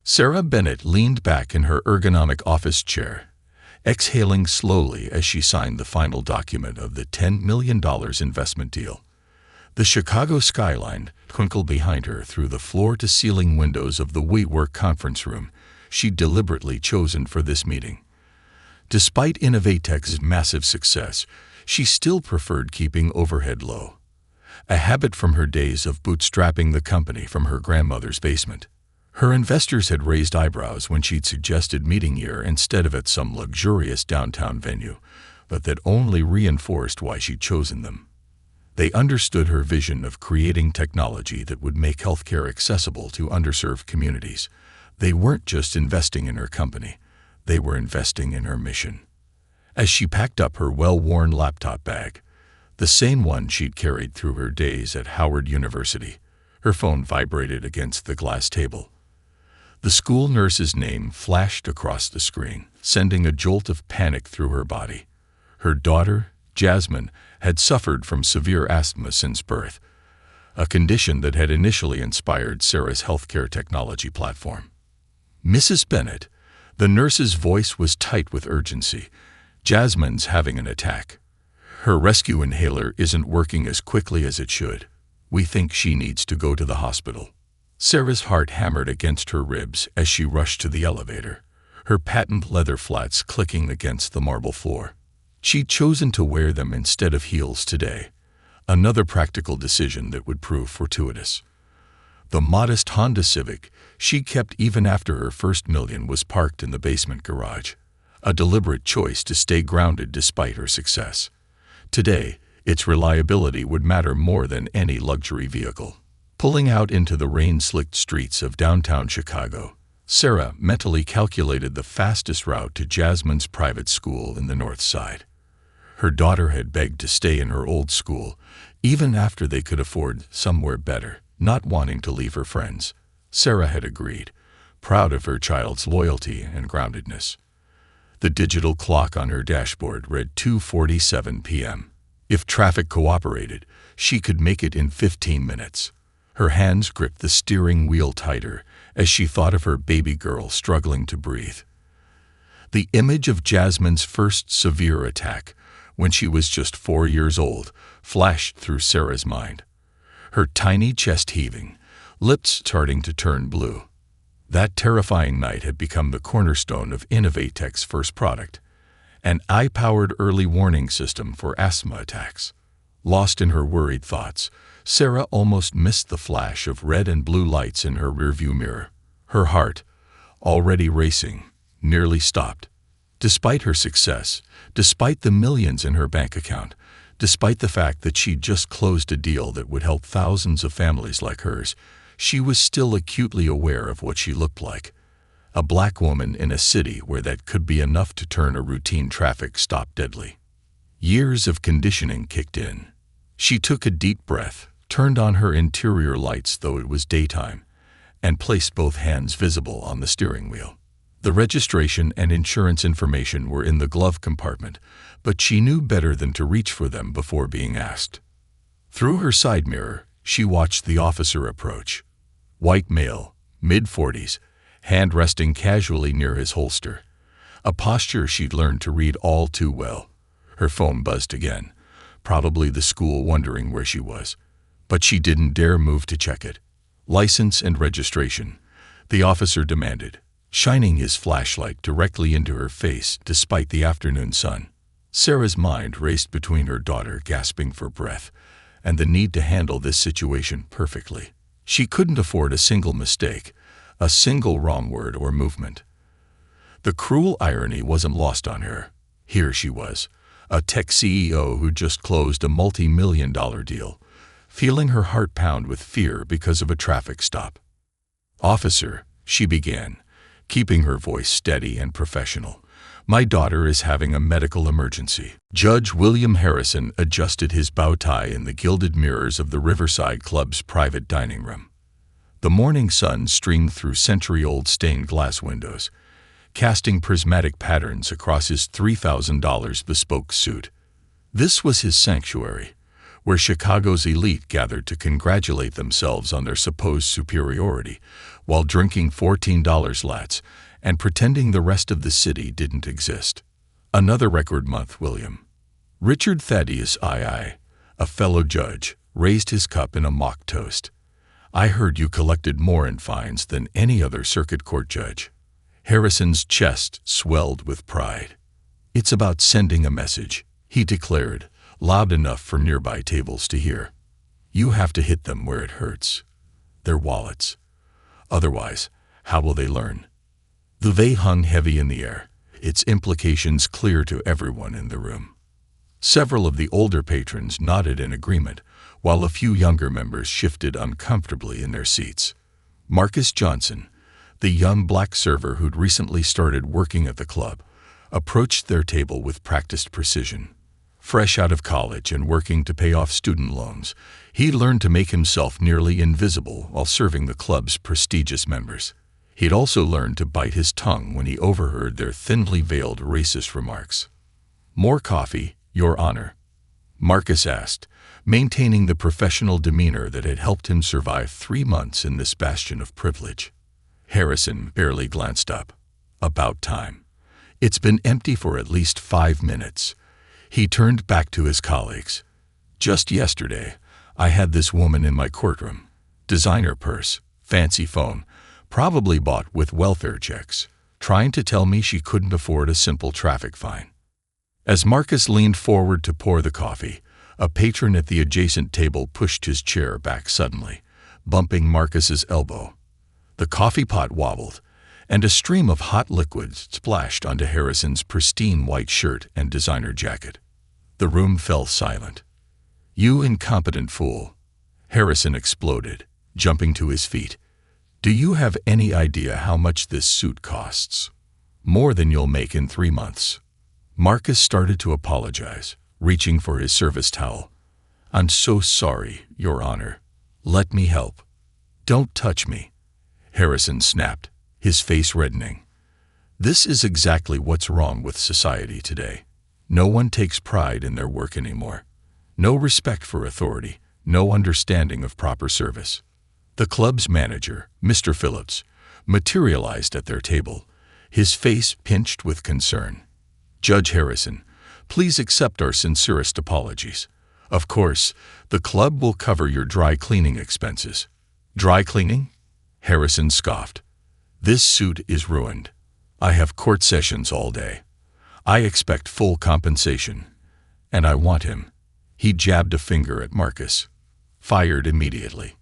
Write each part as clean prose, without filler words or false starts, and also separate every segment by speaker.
Speaker 1: Sarah Bennett leaned back in her ergonomic office chair, exhaling slowly as she signed the final document of the $10 million investment deal. The Chicago skyline twinkled behind her through the floor-to-ceiling windows of the WeWork conference room she'd deliberately chosen for this meeting. Despite Innovatech's massive success, she still preferred keeping overhead low, a habit from her days of bootstrapping the company from her grandmother's basement. Her investors had raised eyebrows when she'd suggested meeting here instead of at some luxurious downtown venue, but that only reinforced why she'd chosen them. They understood her vision of creating technology that would make healthcare accessible to underserved communities. They weren't just investing in her company, they were investing in her mission. As she packed up her well-worn laptop bag, the same one she'd carried through her days at Howard University, her phone vibrated against the glass table. The school nurse's name flashed across the screen, sending a jolt of panic through her body. Her daughter, Jasmine, had suffered from severe asthma since birth, a condition that had initially inspired Sarah's healthcare technology platform. "Mrs. Bennett," the nurse's voice was tight with urgency, "Jasmine's having an attack. Her rescue inhaler isn't working as quickly as it should. We think she needs to go to the hospital." Sarah's heart hammered against her ribs as she rushed to the elevator, her patent leather flats clicking against the marble floor. She'd chosen to wear them instead of heels today, another practical decision that would prove fortuitous. The modest Honda Civic she kept even after her first million was parked in the basement garage, a deliberate choice to stay grounded despite her success. Today, its reliability would matter more than any luxury vehicle. Pulling out into the rain-slicked streets of downtown Chicago, Sarah mentally calculated the fastest route to Jasmine's private school in the North Side. Her daughter had begged to stay in her old school, even after they could afford somewhere better, not wanting to leave her friends. Sarah had agreed, proud of her child's loyalty and groundedness. The digital clock on her dashboard read 2:47 p.m. If traffic cooperated, she could make it in 15 minutes. Her hands gripped the steering wheel tighter as she thought of her baby girl struggling to breathe. The image of Jasmine's first severe attack, when she was just 4 years old, flashed through Sarah's mind. Her tiny chest heaving, lips starting to turn blue. That terrifying night had become the cornerstone of Innovatech's first product, an eye-powered early warning system for asthma attacks. Lost in her worried thoughts, Sarah almost missed the flash of red and blue lights in her rearview mirror. Her heart, already racing, nearly stopped. Despite her success, despite the millions in her bank account, despite the fact that she'd just closed a deal that would help thousands of families like hers, she was still acutely aware of what she looked like. A black woman in a city where that could be enough to turn a routine traffic stop deadly. Years of conditioning kicked in. She took a deep breath, turned on her interior lights though it was daytime, and placed both hands visible on the steering wheel. The registration and insurance information were in the glove compartment, but she knew better than to reach for them before being asked. Through her side mirror, she watched the officer approach. White male, mid-40s, hand resting casually near his holster, a posture she'd learned to read all too well. Her phone buzzed again, probably the school wondering where she was, but she didn't dare move to check it. "License and registration," the officer demanded, shining his flashlight directly into her face despite the afternoon sun. Sarah's mind raced between her daughter gasping for breath and the need to handle this situation perfectly. She couldn't afford a single mistake, a single wrong word or movement. The cruel irony wasn't lost on her. Here she was, a tech CEO who just closed a multi-million-dollar deal, feeling her heart pound with fear because of a traffic stop. "Officer," she began, keeping her voice steady and professional, "my daughter is having a medical emergency." Judge William Harrison adjusted his bow tie in the gilded mirrors of the Riverside Club's private dining room. The morning sun streamed through century-old stained glass windows, casting prismatic patterns across his $3,000 bespoke suit. This was his sanctuary, where Chicago's elite gathered to congratulate themselves on their supposed superiority while drinking $14 lattes and pretending the rest of the city didn't exist. Another record month, William. Richard Thaddeus II, a fellow judge, raised his cup in a mock toast. I heard you collected more in fines than any other circuit court judge. Harrison's chest swelled with pride. It's about sending a message, he declared, loud enough for nearby tables to hear. You have to hit them where it hurts. Their wallets. Otherwise, how will they learn? The they hung heavy in the air, its implications clear to everyone in the room. Several of the older patrons nodded in agreement, while a few younger members shifted uncomfortably in their seats. Marcus Johnson, the young black server who'd recently started working at the club, approached their table with practiced precision. Fresh out of college and working to pay off student loans, he learned to make himself nearly invisible while serving the club's prestigious members. He'd also learned to bite his tongue when he overheard their thinly veiled racist remarks. More coffee, Your Honor? Marcus asked, maintaining the professional demeanor that had helped him survive 3 months in this bastion of privilege. Harrison barely glanced up. About time. It's been empty for at least 5 minutes. He turned back to his colleagues. Just yesterday, I had this woman in my courtroom. Designer purse, fancy phone, probably bought with welfare checks, trying to tell me she couldn't afford a simple traffic fine. As Marcus leaned forward to pour the coffee, a patron at the adjacent table pushed his chair back suddenly, bumping Marcus's elbow. The coffee pot wobbled, and a stream of hot liquid splashed onto Harrison's pristine white shirt and designer jacket. The room fell silent. You incompetent fool, Harrison exploded, jumping to his feet. Do you have any idea how much this suit costs? More than you'll make in 3 months. Marcus started to apologize, reaching for his service towel. I'm so sorry, Your Honor. Let me help. Don't touch me, Harrison snapped, his face reddening. This is exactly what's wrong with society today. No one takes pride in their work anymore. No respect for authority, no understanding of proper service. The club's manager, Mr. Phillips, materialized at their table, his face pinched with concern. Judge Harrison, please accept our sincerest apologies. Of course, the club will cover your dry cleaning expenses. Dry cleaning? Harrison scoffed. This suit is ruined. I have court sessions all day. I expect full compensation. And I want him. He jabbed a finger at Marcus. Fired immediately.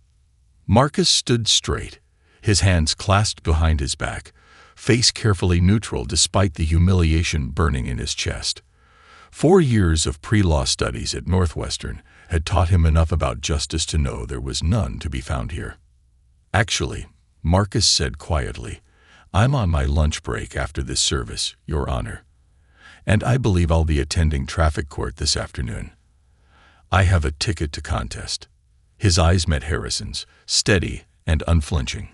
Speaker 1: Marcus stood straight, his hands clasped behind his back, face carefully neutral despite the humiliation burning in his chest. 4 years of pre-law studies at Northwestern had taught him enough about justice to know there was none to be found here. Actually, Marcus said quietly, I'm on my lunch break after this service, Your Honor. And I believe I'll be attending traffic court this afternoon. I have a ticket to contest. His eyes met Harrison's, steady and unflinching.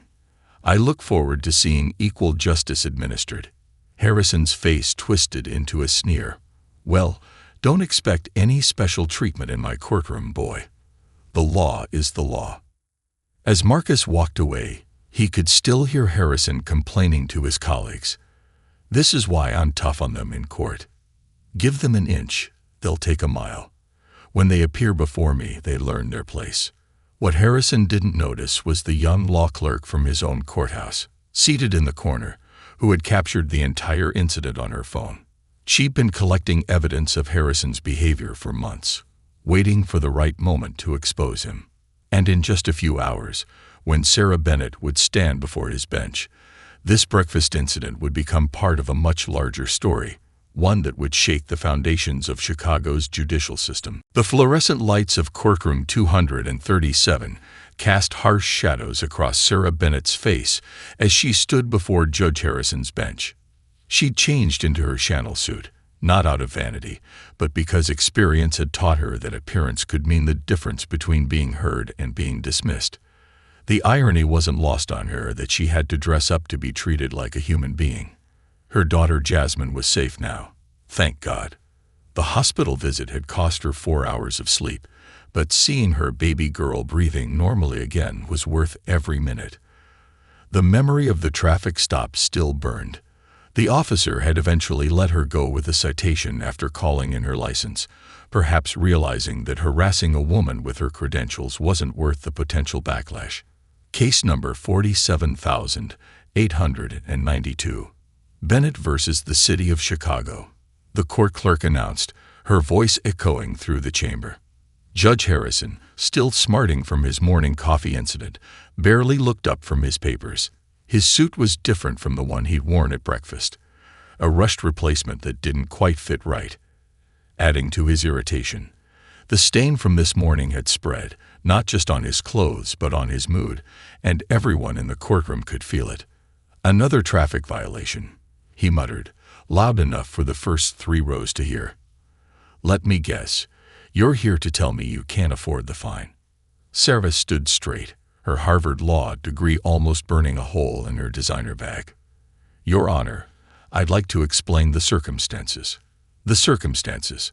Speaker 1: I look forward to seeing equal justice administered. Harrison's face twisted into a sneer. Well, don't expect any special treatment in my courtroom, boy. The law is the law. As Marcus walked away, he could still hear Harrison complaining to his colleagues. This is why I'm tough on them in court. Give them an inch, they'll take a mile. When they appear before me, they learn their place. What Harrison didn't notice was the young law clerk from his own courthouse, seated in the corner, who had captured the entire incident on her phone. She'd been collecting evidence of Harrison's behavior for months, waiting for the right moment to expose him. And in just a few hours, when Sarah Bennett would stand before his bench, this breakfast incident would become part of a much larger story, one that would shake the foundations of Chicago's judicial system. The fluorescent lights of courtroom 237 cast harsh shadows across Sarah Bennett's face as she stood before Judge Harrison's bench. She'd changed into her Chanel suit, not out of vanity, but because experience had taught her that appearance could mean the difference between being heard and being dismissed. The irony wasn't lost on her that she had to dress up to be treated like a human being. Her daughter Jasmine was safe now, thank God. The hospital visit had cost her 4 hours of sleep, but seeing her baby girl breathing normally again was worth every minute. The memory of the traffic stop still burned. The officer had eventually let her go with a citation after calling in her license, perhaps realizing that harassing a woman with her credentials wasn't worth the potential backlash. Case number 47,892. Bennett versus the City of Chicago. The court clerk announced, her voice echoing through the chamber. Judge Harrison, still smarting from his morning coffee incident, barely looked up from his papers. His suit was different from the one he'd worn at breakfast, a rushed replacement that didn't quite fit right. Adding to his irritation, the stain from this morning had spread, not just on his clothes but on his mood, and everyone in the courtroom could feel it. Another traffic violation, he muttered, loud enough for the first 3 rows to hear. Let me guess, you're here to tell me you can't afford the fine. Sarah stood straight, her Harvard Law degree almost burning a hole in her designer bag. Your Honor, I'd like to explain the circumstances. The circumstances.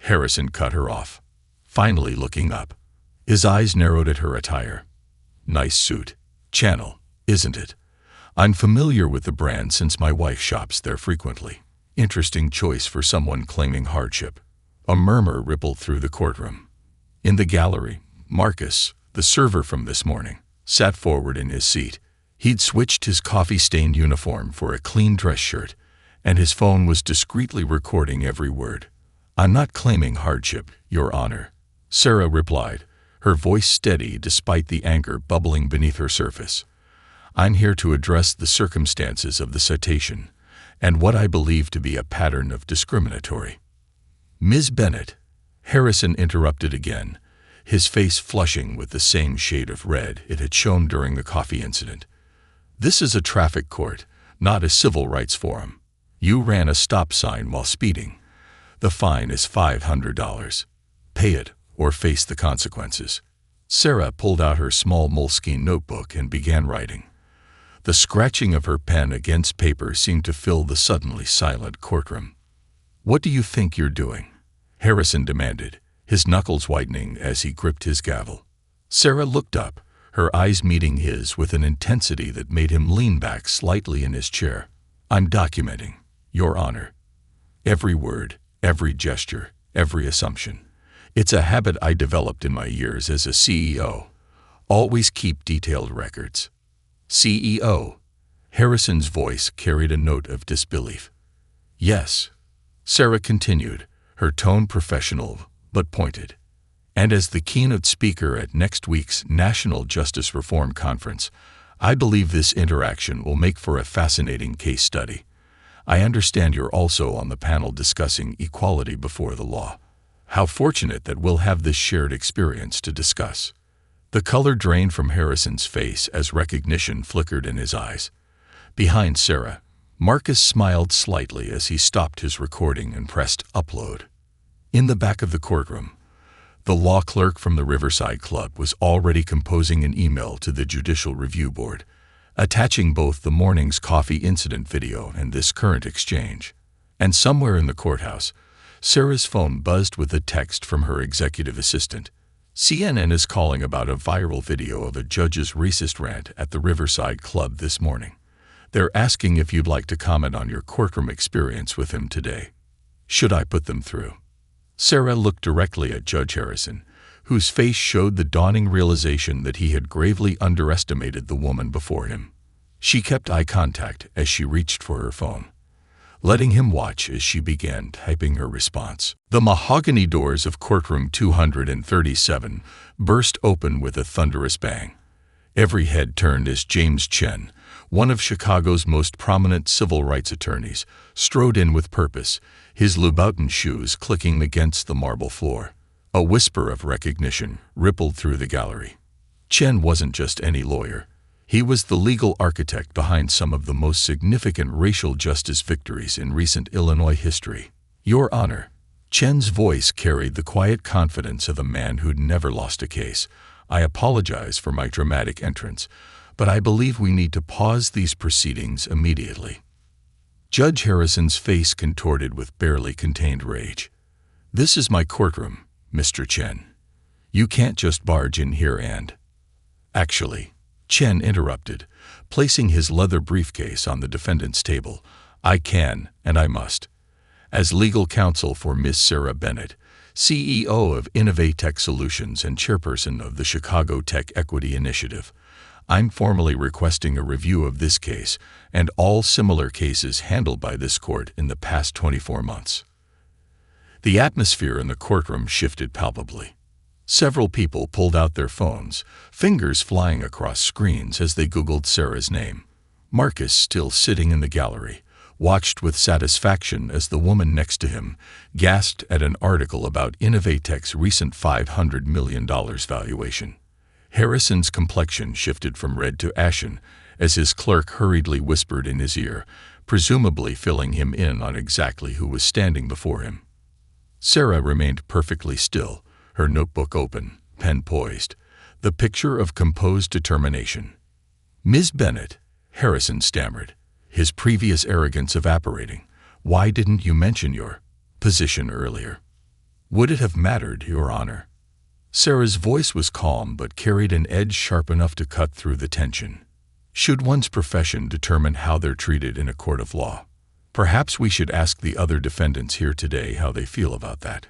Speaker 1: Harrison cut her off, finally looking up. His eyes narrowed at her attire. Nice suit. Channel, isn't it? I'm familiar with the brand since my wife shops there frequently. Interesting choice for someone claiming hardship. A murmur rippled through the courtroom. In the gallery, Marcus, the server from this morning, sat forward in his seat. He'd switched his coffee-stained uniform for a clean dress shirt, and his phone was discreetly recording every word. I'm not claiming hardship, Your Honor, Sarah replied, her voice steady despite the anger bubbling beneath her surface. I'm here to address the circumstances of the citation, and what I believe to be a pattern of discriminatory. Ms. Bennett, Harrison interrupted again, his face flushing with the same shade of red it had shown during the coffee incident. This is a traffic court, not a civil rights forum. You ran a stop sign while speeding. The fine is $500. Pay it or face the consequences. Sarah pulled out her small moleskin notebook and began writing. The scratching of her pen against paper seemed to fill the suddenly silent courtroom. What do you think you're doing? Harrison demanded, his knuckles whitening as he gripped his gavel. Sarah looked up, her eyes meeting his with an intensity that made him lean back slightly in his chair. I'm documenting, Your Honor. Every word, every gesture, every assumption. It's a habit I developed in my years as a CEO. Always keep detailed records. CEO. Harrison's voice carried a note of disbelief. Yes, Sarah continued, her tone professional but pointed. And as the keynote speaker at next week's National Justice Reform Conference, I believe this interaction will make for a fascinating case study. I understand you're also on the panel discussing equality before the law. How fortunate that we'll have this shared experience to discuss. The color drained from Harrison's face as recognition flickered in his eyes. Behind Sarah, Marcus smiled slightly as he stopped his recording and pressed upload. In the back of the courtroom, the law clerk from the Riverside Club was already composing an email to the Judicial Review Board, attaching both the morning's coffee incident video and this current exchange. And somewhere in the courthouse, Sarah's phone buzzed with a text from her executive assistant. CNN is calling about a viral video of a judge's racist rant at the Riverside Club this morning. They're asking if you'd like to comment on your courtroom experience with him today. Should I put them through? Sarah looked directly at Judge Harrison, whose face showed the dawning realization that he had gravely underestimated the woman before him. She kept eye contact as she reached for her phone, letting him watch as she began typing her response. The mahogany doors of courtroom 237 burst open with a thunderous bang. Every head turned as James Chen, one of Chicago's most prominent civil rights attorneys, strode in with purpose, his Louboutin shoes clicking against the marble floor. A whisper of recognition rippled through the gallery. Chen wasn't just any lawyer. He was the legal architect behind some of the most significant racial justice victories in recent Illinois history. Your Honor, Chen's voice carried the quiet confidence of a man who'd never lost a case. I apologize for my dramatic entrance, but I believe we need to pause these proceedings immediately. Judge Harrison's face contorted with barely contained rage. This is my courtroom, Mr. Chen. You can't just barge in here and—" "Actually," Chen interrupted, placing his leather briefcase on the defendant's table, "I can and I must. As legal counsel for Miss Sarah Bennett, CEO of Innovate Tech Solutions and chairperson of the Chicago Tech Equity Initiative, I'm formally requesting a review of this case and all similar cases handled by this court in the past 24 months." The atmosphere in the courtroom shifted palpably. Several people pulled out their phones, fingers flying across screens as they Googled Sarah's name. Marcus, still sitting in the gallery, watched with satisfaction as the woman next to him gasped at an article about Innovatech's recent $500 million valuation. Harrison's complexion shifted from red to ashen as his clerk hurriedly whispered in his ear, presumably filling him in on exactly who was standing before him. Sarah remained perfectly still, her notebook open, pen poised, the picture of composed determination. "Ms. Bennett," Harrison stammered, his previous arrogance evaporating, "why didn't you mention your position earlier?" "Would it have mattered, Your Honor?" Sarah's voice was calm but carried an edge sharp enough to cut through the tension. "Should one's profession determine how they're treated in a court of law? Perhaps we should ask the other defendants here today how they feel about that."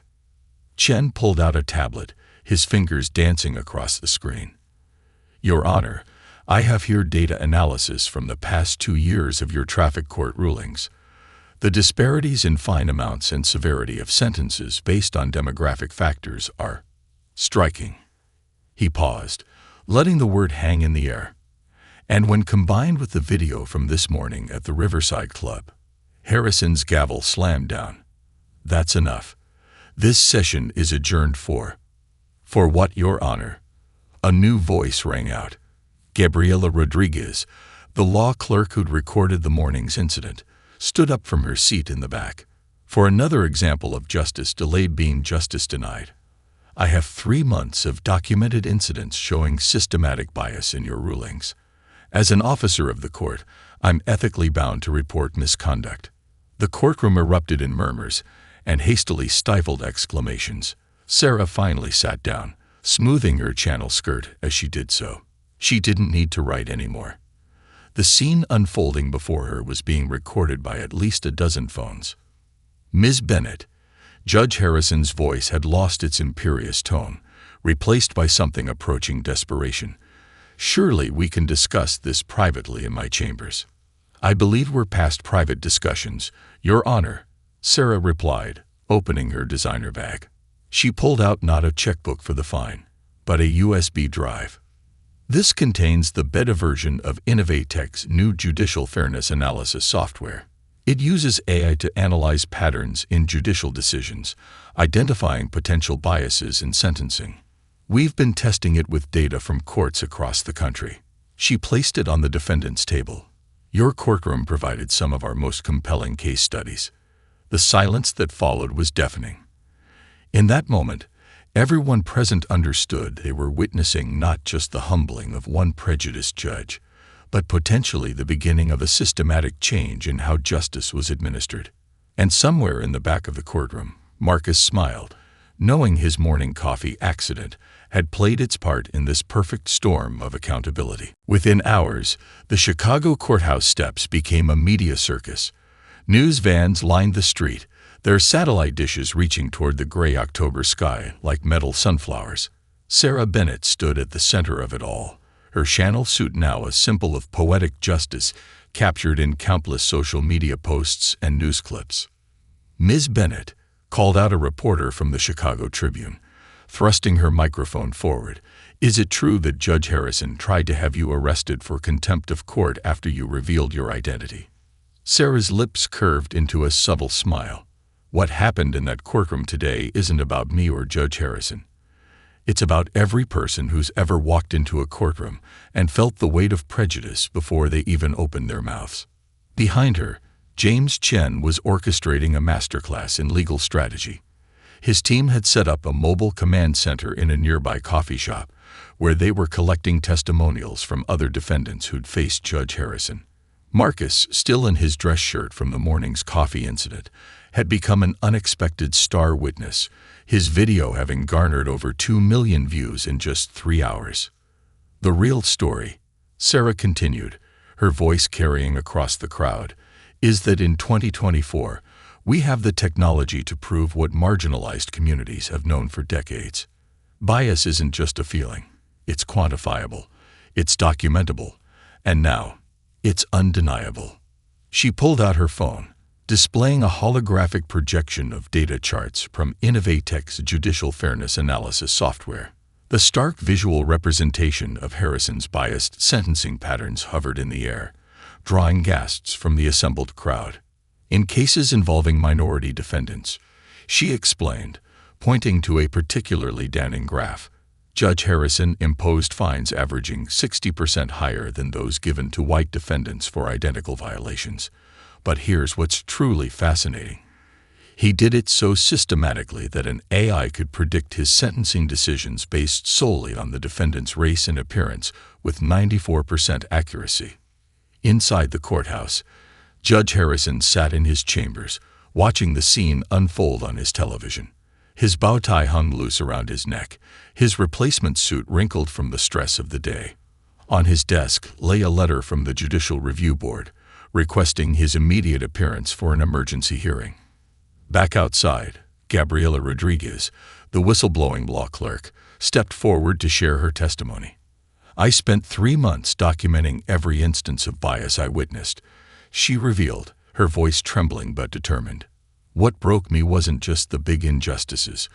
Speaker 1: Chen pulled out a tablet, his fingers dancing across the screen. "Your Honor, I have here data analysis from the past 2 years of your traffic court rulings. The disparities in fine amounts and severity of sentences based on demographic factors are striking." He paused, letting the word hang in the air. "And when combined with the video from this morning at the Riverside Club," Harrison's gavel slammed down. "That's enough. This session is adjourned for—" "For what, Your Honor?" A new voice rang out. Gabriela Rodriguez, the law clerk who'd recorded the morning's incident, stood up from her seat in the back. "For another example of justice delayed being justice denied. I have 3 months of documented incidents showing systematic bias in your rulings. As an officer of the court, I'm ethically bound to report misconduct." The courtroom erupted in murmurs and hastily stifled exclamations. Sarah finally sat down, smoothing her channel skirt as she did so. She didn't need to write anymore. The scene unfolding before her was being recorded by at least a dozen phones. "Ms. Bennett," Judge Harrison's voice had lost its imperious tone, replaced by something approaching desperation. "Surely we can discuss this privately in my chambers." "I believe we're past private discussions, Your Honor," Sarah replied, opening her designer bag. She pulled out not a checkbook for the fine, but a USB drive. "This contains the beta version of Innovatech's new judicial fairness analysis software. It uses AI to analyze patterns in judicial decisions, identifying potential biases in sentencing. We've been testing it with data from courts across the country." She placed it on the defendant's table. "Your courtroom provided some of our most compelling case studies." The silence that followed was deafening. In that moment, everyone present understood they were witnessing not just the humbling of one prejudiced judge, but potentially the beginning of a systematic change in how justice was administered. And somewhere in the back of the courtroom, Marcus smiled, knowing his morning coffee accident had played its part in this perfect storm of accountability. Within hours, the Chicago courthouse steps became a media circus. News vans lined the street, their satellite dishes reaching toward the gray October sky like metal sunflowers. Sarah Bennett stood at the center of it all, her Chanel suit now a symbol of poetic justice captured in countless social media posts and news clips. "Ms. Bennett," called out a reporter from the Chicago Tribune, thrusting her microphone forward, "is it true that Judge Harrison tried to have you arrested for contempt of court after you revealed your identity?" Sarah's lips curved into a subtle smile. "What happened in that courtroom today isn't about me or Judge Harrison. It's about every person who's ever walked into a courtroom and felt the weight of prejudice before they even opened their mouths." Behind her, James Chen was orchestrating a masterclass in legal strategy. His team had set up a mobile command center in a nearby coffee shop, where they were collecting testimonials from other defendants who'd faced Judge Harrison. Marcus, still in his dress shirt from the morning's coffee incident, had become an unexpected star witness, his video having garnered over 2 million views in just 3 hours. The real story, Sarah continued, her voice carrying across the crowd, is that in 2024, we have the technology to prove what marginalized communities have known for decades. Bias isn't just a feeling. It's quantifiable. It's documentable. And now, it's undeniable. She pulled out her phone, displaying a holographic projection of data charts from Innovatech's judicial fairness analysis software. The stark visual representation of Harrison's biased sentencing patterns hovered in the air, drawing gasps from the assembled crowd. In cases involving minority defendants, she explained, pointing to a particularly damning graph, Judge Harrison imposed fines averaging 60% higher than those given to white defendants for identical violations. But here's what's truly fascinating. He did it so systematically that an AI could predict his sentencing decisions based solely on the defendant's race and appearance with 94% accuracy. Inside the courthouse, Judge Harrison sat in his chambers, watching the scene unfold on his television. His bow tie hung loose around his neck, his replacement suit wrinkled from the stress of the day. On his desk lay a letter from the Judicial Review Board, requesting his immediate appearance for an emergency hearing. Back outside, Gabriela Rodriguez, the whistleblowing law clerk, stepped forward to share her testimony. I spent 3 months documenting every instance of bias I witnessed, she revealed, her voice trembling but determined. What broke me wasn't just the big injustices.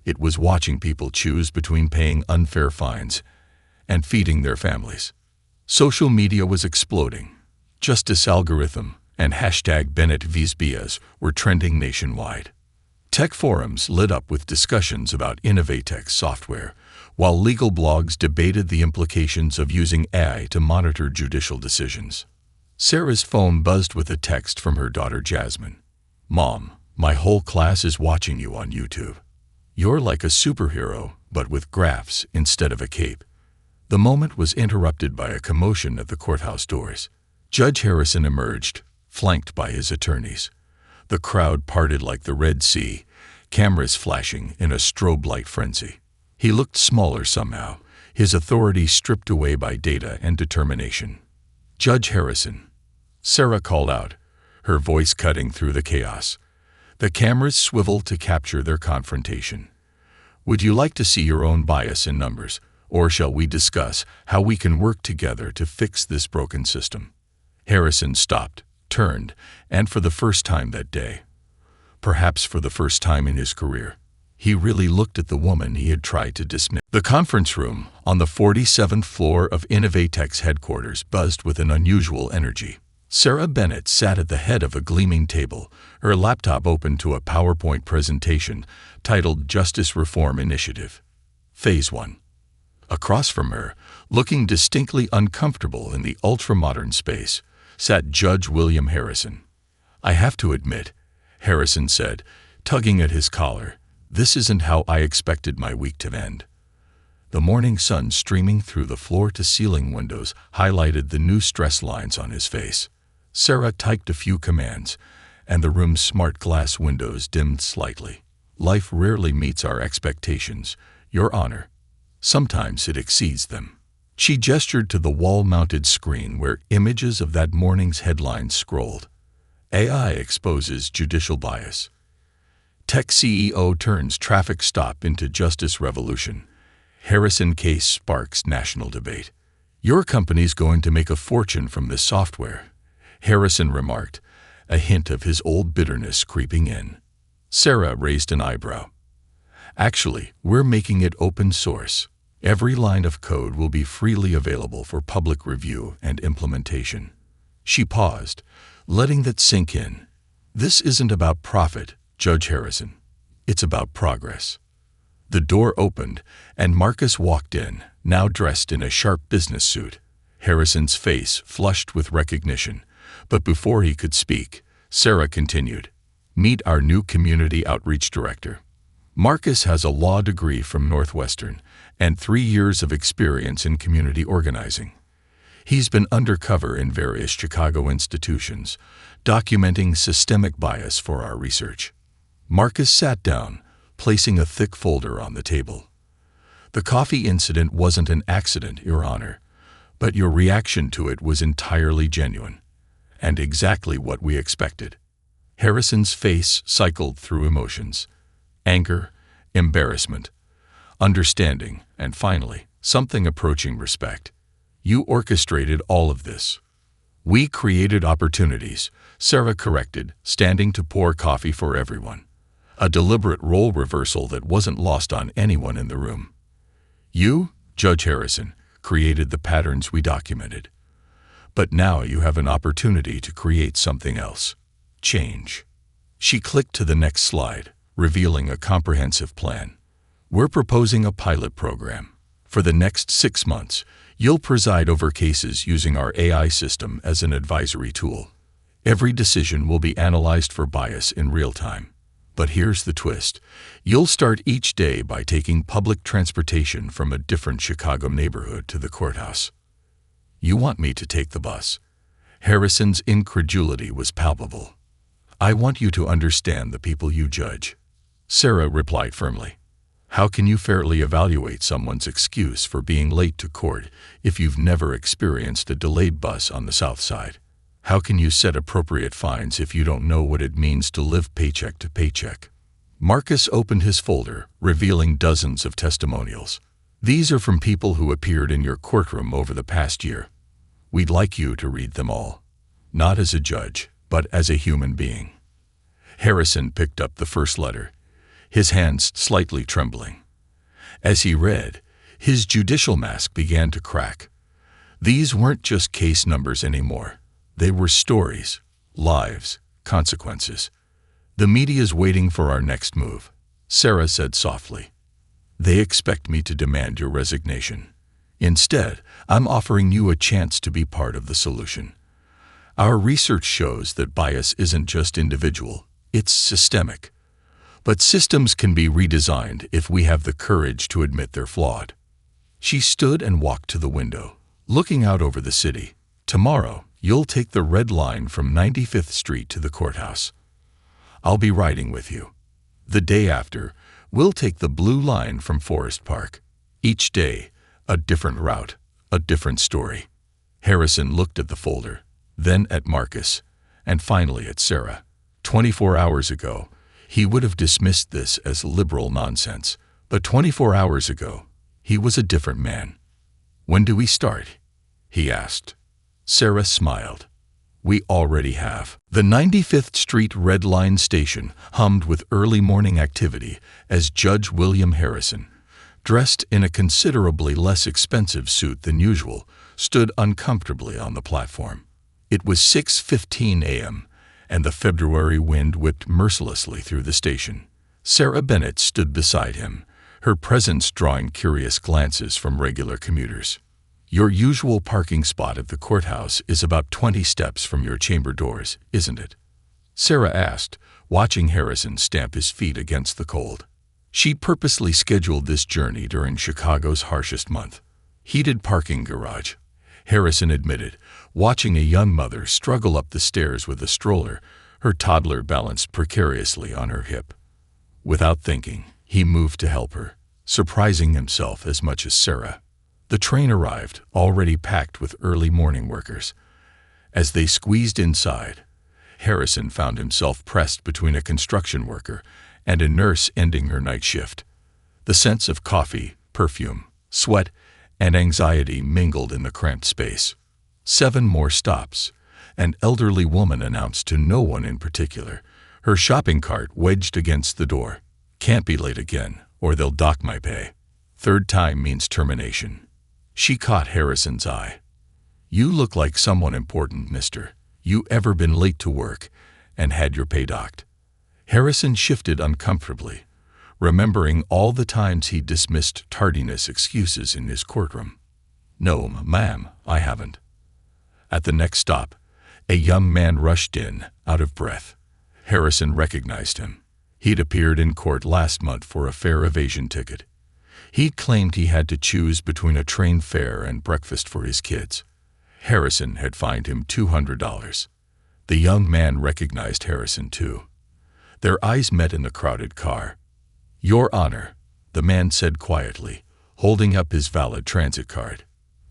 Speaker 1: It was watching people choose between paying unfair fines and feeding their families. Social media was exploding. Justice algorithm and hashtag Bennett vs. Bias were trending nationwide. Tech forums lit up with discussions about Innovatech's software, while legal blogs debated the implications of using AI to monitor judicial decisions. Sarah's phone buzzed with a text from her daughter Jasmine. Mom, my whole class is watching you on YouTube. You're like a superhero, but with graphs instead of a cape. The moment was interrupted by a commotion at the courthouse doors. Judge Harrison emerged, flanked by his attorneys. The crowd parted like the Red Sea, cameras flashing in a strobe light frenzy. He looked smaller somehow, his authority stripped away by data and determination. Judge Harrison, Sarah called out, her voice cutting through the chaos. The cameras swiveled to capture their confrontation. Would you like to see your own bias in numbers, or shall we discuss how we can work together to fix this broken system? Harrison stopped, turned, and for the first time that day, perhaps for the first time in his career, he really looked at the woman he had tried to dismiss. The conference room on the 47th floor of Innovatech's headquarters buzzed with an unusual energy. Sarah Bennett sat at the head of a gleaming table, her laptop open to a PowerPoint presentation titled Justice Reform Initiative, Phase 1. Across from her, looking distinctly uncomfortable in the ultra-modern space, sat Judge William Harrison. I have to admit, Harrison said, tugging at his collar, this isn't how I expected my week to end. The morning sun streaming through the floor-to-ceiling windows highlighted the new stress lines on his face. Sarah typed a few commands, and the room's smart glass windows dimmed slightly. Life rarely meets our expectations, Your Honor. Sometimes it exceeds them. She gestured to the wall-mounted screen where images of that morning's headlines scrolled. AI exposes judicial bias. Tech CEO turns traffic stop into justice revolution. Harrison case sparks national debate. Your company's going to make a fortune from this software, Harrison remarked, a hint of his old bitterness creeping in. Sarah raised an eyebrow. Actually, we're making it open source. Every line of code will be freely available for public review and implementation. She paused, letting that sink in. This isn't about profit, Judge Harrison. It's about progress. The door opened, and Marcus walked in, now dressed in a sharp business suit. Harrison's face flushed with recognition, but before he could speak, Sarah continued, Meet our new Community Outreach Director. Marcus has a law degree from Northwestern and 3 years of experience in community organizing. He's been undercover in various Chicago institutions, documenting systemic bias for our research. Marcus sat down, placing a thick folder on the table. The coffee incident wasn't an accident, Your Honor, but your reaction to it was entirely genuine, and exactly what we expected. Harrison's face cycled through emotions: anger, embarrassment, understanding, and finally, something approaching respect. You orchestrated all of this. We created opportunities, Sarah corrected, standing to pour coffee for everyone. A deliberate role reversal that wasn't lost on anyone in the room. You, Judge Harrison, created the patterns we documented. But now you have an opportunity to create something else. Change. She clicked to the next slide, revealing a comprehensive plan. We're proposing a pilot program. For the next 6 months, you'll preside over cases using our AI system as an advisory tool. Every decision will be analyzed for bias in real time. But here's the twist. You'll start each day by taking public transportation from a different Chicago neighborhood to the courthouse. You want me to take the bus? Harrison's incredulity was palpable. I want you to understand the people you judge. Sarah replied firmly. How can you fairly evaluate someone's excuse for being late to court if you've never experienced a delayed bus on the South Side? How can you set appropriate fines if you don't know what it means to live paycheck to paycheck? Marcus opened his folder, revealing dozens of testimonials. These are from people who appeared in your courtroom over the past year. We'd like you to read them all, not as a judge, but as a human being. Harrison picked up the first letter, his hands slightly trembling. As he read, his judicial mask began to crack. These weren't just case numbers anymore. They were stories, lives, consequences. The media's waiting for our next move, Sarah said softly. They expect me to demand your resignation. Instead, I'm offering you a chance to be part of the solution. Our research shows that bias isn't just individual, it's systemic. But systems can be redesigned if we have the courage to admit they're flawed. She stood and walked to the window, looking out over the city. Tomorrow, you'll take the red line from 95th Street to the courthouse. I'll be riding with you. The day after, we'll take the blue line from Forest Park. Each day, a different route, a different story. Harrison looked at the folder, then at Marcus, and finally at Sarah. 24 hours ago, he would have dismissed this as liberal nonsense, but 24 hours ago, he was a different man. When do we start? He asked. Sarah smiled. We already have. The 95th Street Red Line station hummed with early morning activity as Judge William Harrison, dressed in a considerably less expensive suit than usual, stood uncomfortably on the platform. It was 6:15 a.m., and the February wind whipped mercilessly through the station. Sarah Bennett stood beside him, her presence drawing curious glances from regular commuters. Your usual parking spot at the courthouse is about 20 steps from your chamber doors, isn't it? Sarah asked, watching Harrison stamp his feet against the cold. She purposely scheduled this journey during Chicago's harshest month. Heated parking garage, Harrison admitted, watching a young mother struggle up the stairs with a stroller, her toddler balanced precariously on her hip. Without thinking, he moved to help her, surprising himself as much as Sarah. The train arrived, already packed with early morning workers. As they squeezed inside, Harrison found himself pressed between a construction worker and a nurse ending her night shift. The scents of coffee, perfume, sweat, and anxiety mingled in the cramped space. 7 more stops. An elderly woman announced to no one in particular, her shopping cart wedged against the door. Can't be late again, or they'll dock my pay. 3rd time means termination. She caught Harrison's eye. You look like someone important, mister. You ever been late to work and had your pay docked? Harrison shifted uncomfortably, remembering all the times he dismissed tardiness excuses in his courtroom. No, ma'am, I haven't. At the next stop, a young man rushed in, out of breath. Harrison recognized him. He'd appeared in court last month for a fare evasion ticket. He'd claimed he had to choose between a train fare and breakfast for his kids. Harrison had fined him $200. The young man recognized Harrison too. Their eyes met in the crowded car. "Your Honor," the man said quietly, holding up his valid transit card.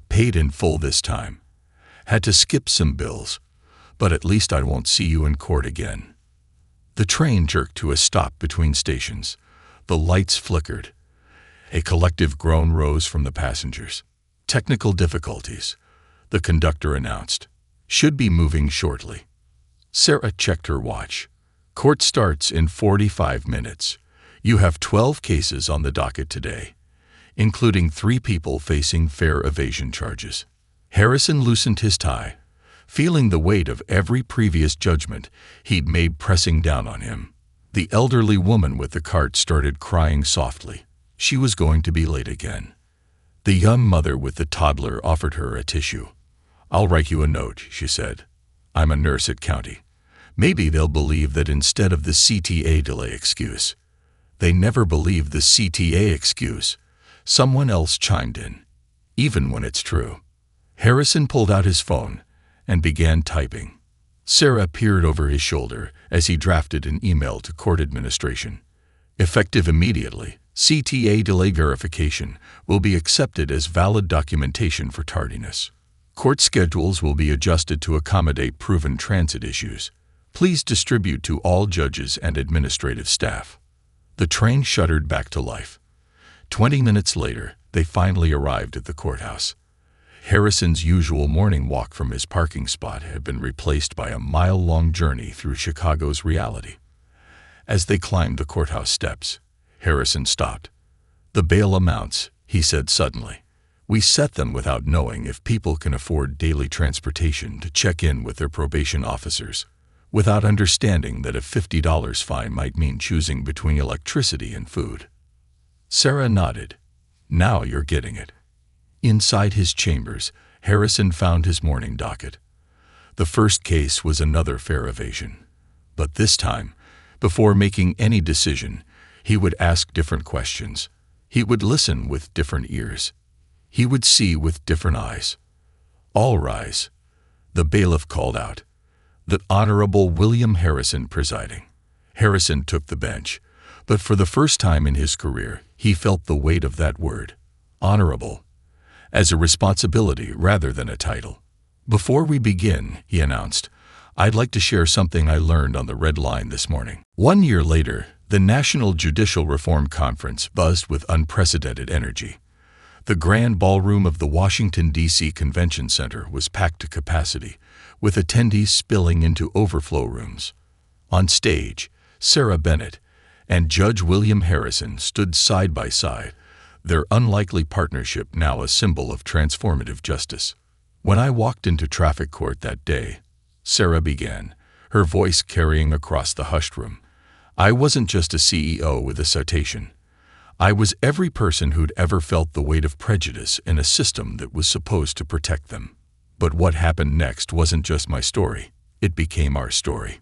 Speaker 1: "Paid in full this time. Had to skip some bills, but at least I won't see you in court again." The train jerked to a stop between stations. The lights flickered. A collective groan rose from the passengers. "Technical difficulties," the conductor announced. "Should be moving shortly." Sarah checked her watch. "Court starts in 45 minutes. You have 12 cases on the docket today, including 3 people facing fare evasion charges." Harrison loosened his tie, feeling the weight of every previous judgment he'd made pressing down on him. The elderly woman with the cart started crying softly. She was going to be late again. The young mother with the toddler offered her a tissue. "I'll write you a note," she said. "I'm a nurse at county. Maybe they'll believe that instead of the CTA delay excuse." "They never believe the CTA excuse," someone else chimed in, "even when it's true." Harrison pulled out his phone and began typing. Sarah peered over his shoulder as he drafted an email to court administration. "Effective immediately, CTA delay verification will be accepted as valid documentation for tardiness. Court schedules will be adjusted to accommodate proven transit issues. Please distribute to all judges and administrative staff." The train shuddered back to life. 20 minutes later, they finally arrived at the courthouse. Harrison's usual morning walk from his parking spot had been replaced by a mile-long journey through Chicago's reality. As they climbed the courthouse steps, Harrison stopped. "The bail amounts," he said suddenly. "We set them without knowing if people can afford daily transportation to check in with their probation officers, without understanding that a $50 fine might mean choosing between electricity and food." Sarah nodded. "Now you're getting it." Inside his chambers, Harrison found his morning docket. The first case was another fare evasion. But this time, before making any decision, he would ask different questions. He would listen with different ears. He would see with different eyes. "All rise," the bailiff called out. The Honorable William Harrison presiding. Harrison took the bench, but for the first time in his career, he felt the weight of that word, honorable, as a responsibility rather than a title. "Before we begin," he announced, "I'd like to share something I learned on the Red Line this morning." 1 year later, the National Judicial Reform Conference buzzed with unprecedented energy. The grand ballroom of the Washington, D.C. Convention Center was packed to capacity, with attendees spilling into overflow rooms. On stage, Sarah Bennett and Judge William Harrison stood side by side, their unlikely partnership now a symbol of transformative justice. "When I walked into traffic court that day," Sarah began, her voice carrying across the hushed room, "I wasn't just a CEO with a citation. I was every person who'd ever felt the weight of prejudice in a system that was supposed to protect them. But what happened next wasn't just my story, it became our story."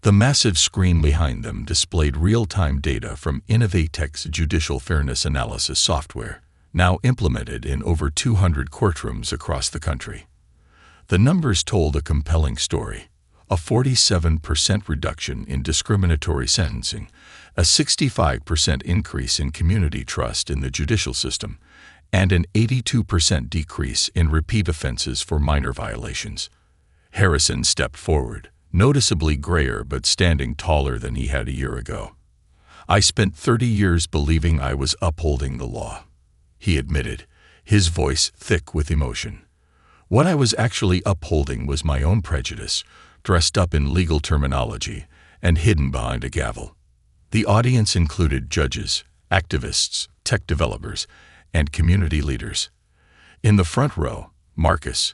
Speaker 1: The massive screen behind them displayed real-time data from Innovatech's judicial fairness analysis software, now implemented in over 200 courtrooms across the country. The numbers told a compelling story: a 47% reduction in discriminatory sentencing, a 65% increase in community trust in the judicial system, and an 82% decrease in repeat offenses for minor violations. Harrison stepped forward, noticeably grayer but standing taller than he had a year ago. "I spent 30 years believing I was upholding the law," he admitted, his voice thick with emotion. "What I was actually upholding was my own prejudice, dressed up in legal terminology and hidden behind a gavel." The audience included judges, activists, tech developers, and community leaders. In the front row, Marcus,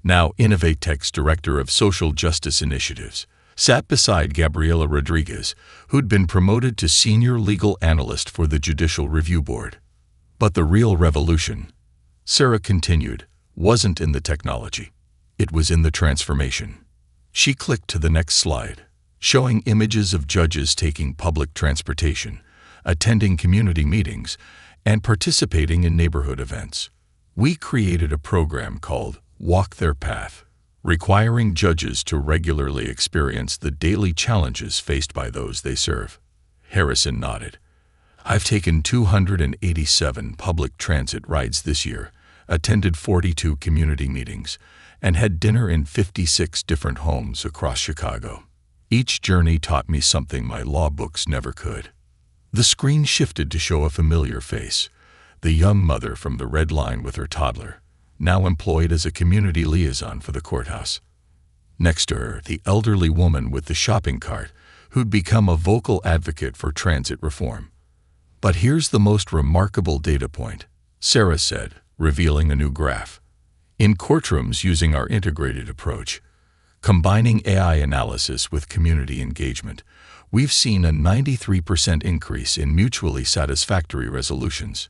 Speaker 1: now Innovatech's Director of Social Justice Initiatives, sat beside Gabriela Rodriguez, who'd been promoted to Senior Legal Analyst for the Judicial Review Board. "But the real revolution," Sarah continued, "wasn't in the technology. It was in the transformation." She clicked to the next slide, showing images of judges taking public transportation, attending community meetings, and participating in neighborhood events. "We created a program called walk their path, requiring judges to regularly experience the daily challenges faced by those they serve. Harrison nodded. I've taken 287 public transit rides this year, attended 42 community meetings, and had dinner in 56 different homes across Chicago. Each journey taught me something my law books never could. The screen shifted to show a familiar face, the young mother from the Red Line with her toddler, now employed as a community liaison for the courthouse. Next to her, the elderly woman with the shopping cart, who'd become a vocal advocate for transit reform. But here's the most remarkable data point, Sarah said, revealing a new graph. In courtrooms using our integrated approach, combining AI analysis with community engagement, we've seen a 93% increase in mutually satisfactory resolutions.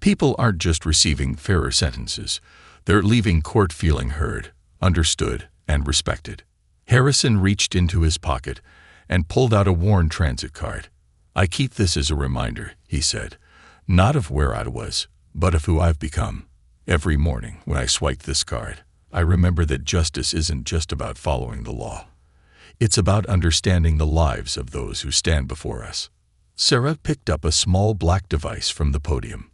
Speaker 1: People aren't just receiving fairer sentences, they're leaving court feeling heard, understood, and respected. Harrison reached into his pocket and pulled out a worn transit card. I keep this as a reminder, he said, not of where I was, but of who I've become. Every morning when I swipe this card, I remember that justice isn't just about following the law. It's about understanding the lives of those who stand before us. Sarah picked up a small black device from the podium,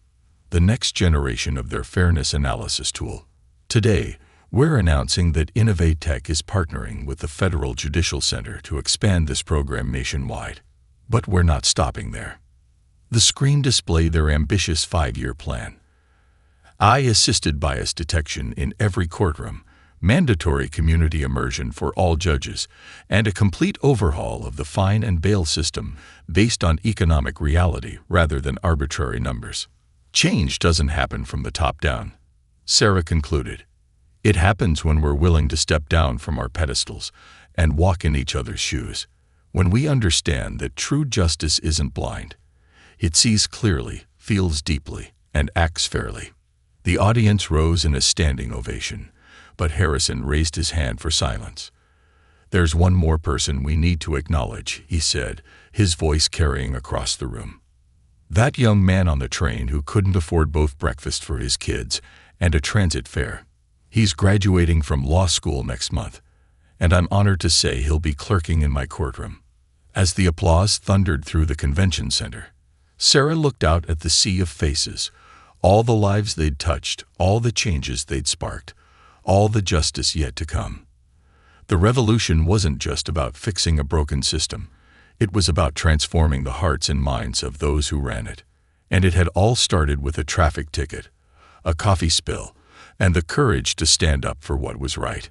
Speaker 1: the next generation of their fairness analysis tool. Today, we're announcing that Innovate Tech is partnering with the Federal Judicial Center to expand this program nationwide. But we're not stopping there. The screen displayed their ambitious 5-year plan. AI-assisted bias detection in every courtroom, mandatory community immersion for all judges, and a complete overhaul of the fine and bail system based on economic reality rather than arbitrary numbers. Change doesn't happen from the top down, Sarah concluded. It happens when we're willing to step down from our pedestals and walk in each other's shoes. When we understand that true justice isn't blind, it sees clearly, feels deeply, and acts fairly. The audience rose in a standing ovation, but Harrison raised his hand for silence. There's one more person we need to acknowledge, he said, his voice carrying across the room. That young man on the train who couldn't afford both breakfast for his kids and a transit fare. He's graduating from law school next month, and I'm honored to say he'll be clerking in my courtroom. As the applause thundered through the convention center, Sarah looked out at the sea of faces, all the lives they'd touched, all the changes they'd sparked, all the justice yet to come. The revolution wasn't just about fixing a broken system. It was about transforming the hearts and minds of those who ran it. And it had all started with a traffic ticket, a coffee spill, and the courage to stand up for what was right.